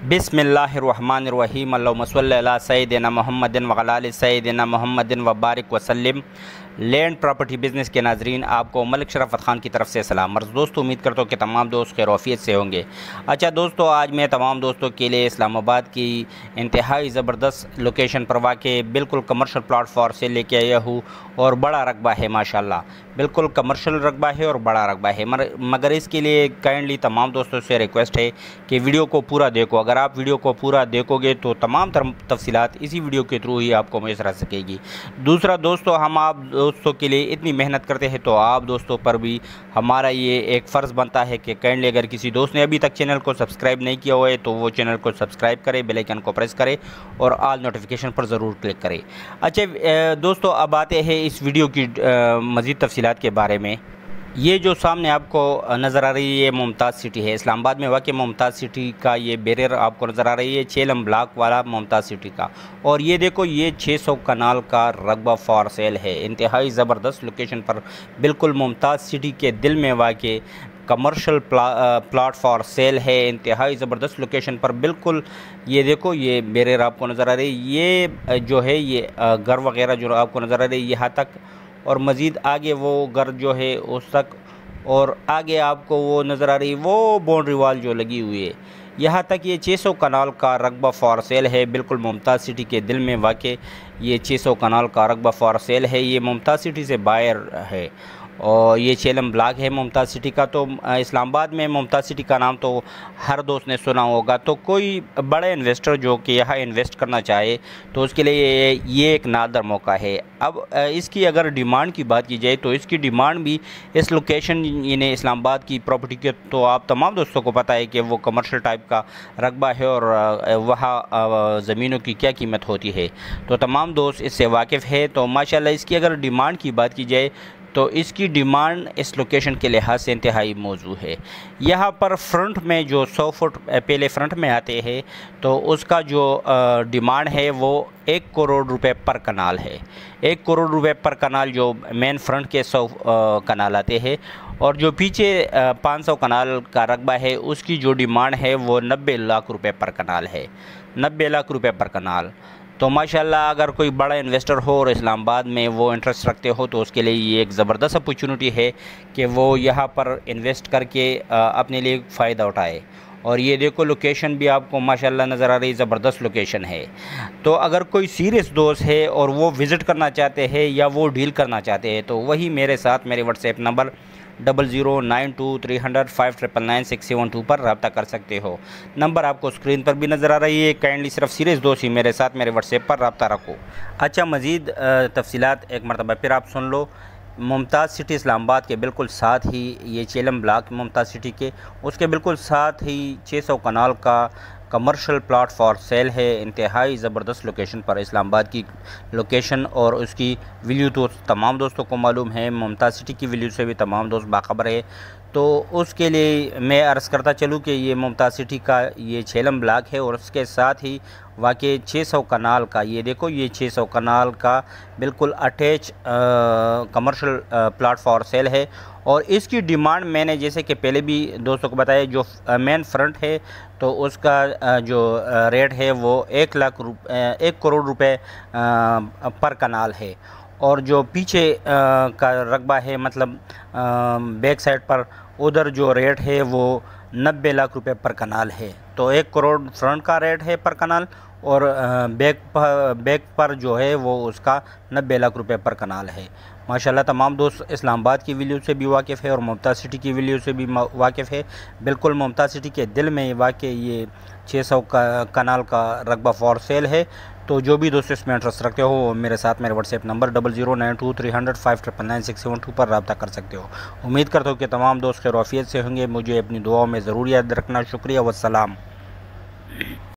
बिस्मिल्लाहिर्रहमानिर्रहीम अल्लाहुम्मा सल्लि अला सय्यिदिना मुहम्मदिन व अला आलि सय्यिदिना मुहम्मदिन व बारिक वसल्लिम। लैंड प्रॉपर्टी बिज़नेस के नाजरीन, आपको मलिक शराफत ख़ान की तरफ से सलाम। मर्ज़ दोस्तों, उम्मीद करता हूँ कि तमाम दोस्त खैरियत से होंगे। अच्छा दोस्तों, आज मैं तमाम दोस्तों के लिए इस्लामाबाद की इंतहाई ज़बरदस्त लोकेशन पर वाक़ बिल्कुल कमर्शियल प्लाट फॉर से लेके आया हूँ और बड़ा रकबा है माशाल्लाह, बिल्कुल कमर्शियल रकबा है और बड़ा रकबा है। मगर इसके लिए काइंडली तमाम दोस्तों से रिक्वेस्ट है कि वीडियो को पूरा देखो। अगर आप वीडियो को पूरा देखोगे तो तमाम तफसीलात इसी वीडियो के थ्रू ही आपको मैसर आ सकेगी। दूसरा दोस्तों, हम आप दोस्तों के लिए इतनी मेहनत करते हैं तो आप दोस्तों पर भी हमारा ये एक फ़र्ज़ बनता है कि काइंडली अगर किसी दोस्त ने अभी तक चैनल को सब्सक्राइब नहीं किया हुआ है तो वो चैनल को सब्सक्राइब करे, बेल आइकन को प्रेस करे और ऑल नोटिफिकेशन पर ज़रूर क्लिक करें। अच्छा दोस्तों, अब आते हैं इस वीडियो की मज़ीद तफसीलात के बारे में। ये जो सामने आपको नज़र आ रही है मुमताज़ सिटी है, इस्लामाबाद में वाक़ मुमताज़ सिटी का ये बैरियर आपको नज़र आ रही है, 6 नंबर ब्लॉक वाला मुमताज़ सिटी का। और ये देखो, ये 600 कनाल का रकबा फॉर सेल है, इंतहाई ज़बरदस्त लोकेशन पर, बिल्कुल मुमताज़ सिटी के दिल में वाक़ कमर्शियल प्लाट फॉर सेल है, इंतहाई ज़बरदस्त लोकेशन पर। बिल्कुल ये देखो, ये बैरियर आपको नज़र आ रही है, ये जो है ये घर वगैरह जो आपको नज़र आ रही है यहाँ तक, और मज़ीद आगे वो घर जो है उस तक, और आगे आपको वो नज़र आ रही है वो बाउंड्री वाल जो लगी हुई है यहाँ तक। ये 600 कनाल का रकबा फॉर सेल है, बिल्कुल मुमताज़ सिटी के दिल में वाक़ ये 600 कनाल का रकबा फॉर सेल है। ये मुमताज़ सिटी से बाहर है और ये 6 नंबर ब्लॉक है मुमताज़ सिटी का। तो इस्लामाबाद में मुमताज़ सिटी का नाम तो हर दोस्त ने सुना होगा। तो कोई बड़े इन्वेस्टर जो कि यहाँ इन्वेस्ट करना चाहे तो उसके लिए ये एक नादर मौका है। अब इसकी अगर डिमांड की बात की जाए तो इसकी डिमांड भी इस लोकेशन यानी इस्लामाबाद की प्रॉपर्टी के, तो आप तमाम दोस्तों को पता है कि वो कमर्शियल टाइप का रकबा है और वहाँ ज़मीनों की क्या कीमत होती है, तो तमाम दोस्त इससे वाकिफ़ है। तो माशाल्लाह इसकी अगर डिमांड की बात की जाए तो इसकी डिमांड इस लोकेशन के लिहाज से इंतहाई मौजू है। यहाँ पर फ्रंट में जो 100 फुट पहले फ्रंट में आते हैं तो उसका जो डिमांड है वो 1 करोड़ रुपए पर कनाल है। 1 करोड़ रुपए पर कनाल जो मेन फ्रंट के 100 कनाल आते हैं, और जो पीछे 500 कनाल का रकबा है उसकी जो डिमांड है वो 90 लाख रुपए पर कनाल है, 90 लाख रुपए पर कनाल। तो माशाल्लाह अगर कोई बड़ा इन्वेस्टर हो और इस्लामाबाद में वो इंटरेस्ट रखते हो तो उसके लिए ये एक ज़बरदस्त अपॉर्चुनिटी है कि वो यहाँ पर इन्वेस्ट करके अपने लिए फ़ायदा उठाए। और ये देखो, लोकेशन भी आपको माशाल्लाह नज़र आ रही, ज़बरदस्त लोकेशन है। तो अगर कोई सीरियस दोस्त है और वो विज़िट करना चाहते हैं या वो डील करना चाहते हैं तो वही मेरे साथ मेरे व्हाट्सएप नंबर 00923059999672 पर रब्ता कर सकते हो। नंबर आपको स्क्रीन पर भी नज़र आ रही है। काइंडली सिर्फ सीरियस दोस्त ही मेरे साथ मेरे व्हाट्सएप पर रब्ता रखो। अच्छा, मज़ीद तफसीलात एक मरतबा फिर आप सुन लो। मुमताज़ सिटी इस्लामाबाद के बिल्कुल साथ ही ये 6 नंबर ब्लॉक मुमताज़ सिटी के, उसके बिल्कुल साथ ही 600 कनाल का कमर्शियल प्लाट फॉर सेल है, इंतहाई ज़बरदस्त लोकेशन पर। इस्लामाबाद की लोकेशन और उसकी वैल्यू तो तमाम दोस्तों को मालूम है, मुमताज़ सिटी की वैल्यू से भी तमाम दोस्त बाखबर है। तो उसके लिए मैं अर्ज़ करता चलूँ कि ये मुमताज़ सिटी का ये 6 नंबर ब्लॉक है और उसके साथ ही वाक़ई 600 कनाल का, ये देखो ये 600 कनाल का बिल्कुल attach commercial plot for sale है। और इसकी डिमांड मैंने जैसे कि पहले भी दोस्तों को बताया, जो मेन फ्रंट है तो उसका जो रेट है वो 1 करोड़ रुपए पर कनाल है, और जो पीछे का रकबा है मतलब बैक साइड पर उधर जो रेट है वो 90 लाख रुपए पर कनाल है। तो 1 करोड़ फ्रंट का रेट है पर कनाल और बैक पर जो है वो उसका 90 लाख रुपए पर कनाल है। माशाल्लाह तमाम दोस्त इस्लामाबाद की वैल्यू से भी वाकिफ़ है और मुमताज़ सिटी की वैल्यू से भी वाकिफ़ है। बिल्कुल मुमताज़ सिटी के दिल में वाक़ई ये 600 कनाल का रकबा फॉर सेल है। तो जो भी दोस्त इसमें इंटरेस्ट रखते हो मेरे साथ मेरे व्हाट्सएप नंबर 00923059999672 पर रब्ता कर सकते हो। उम्मीद करता हूँ कि तमाम दोस्त खैरियत से होंगे। मुझे अपनी दुआओं में ज़रूर याद रखना। शुक्रिया, वस्सलाम।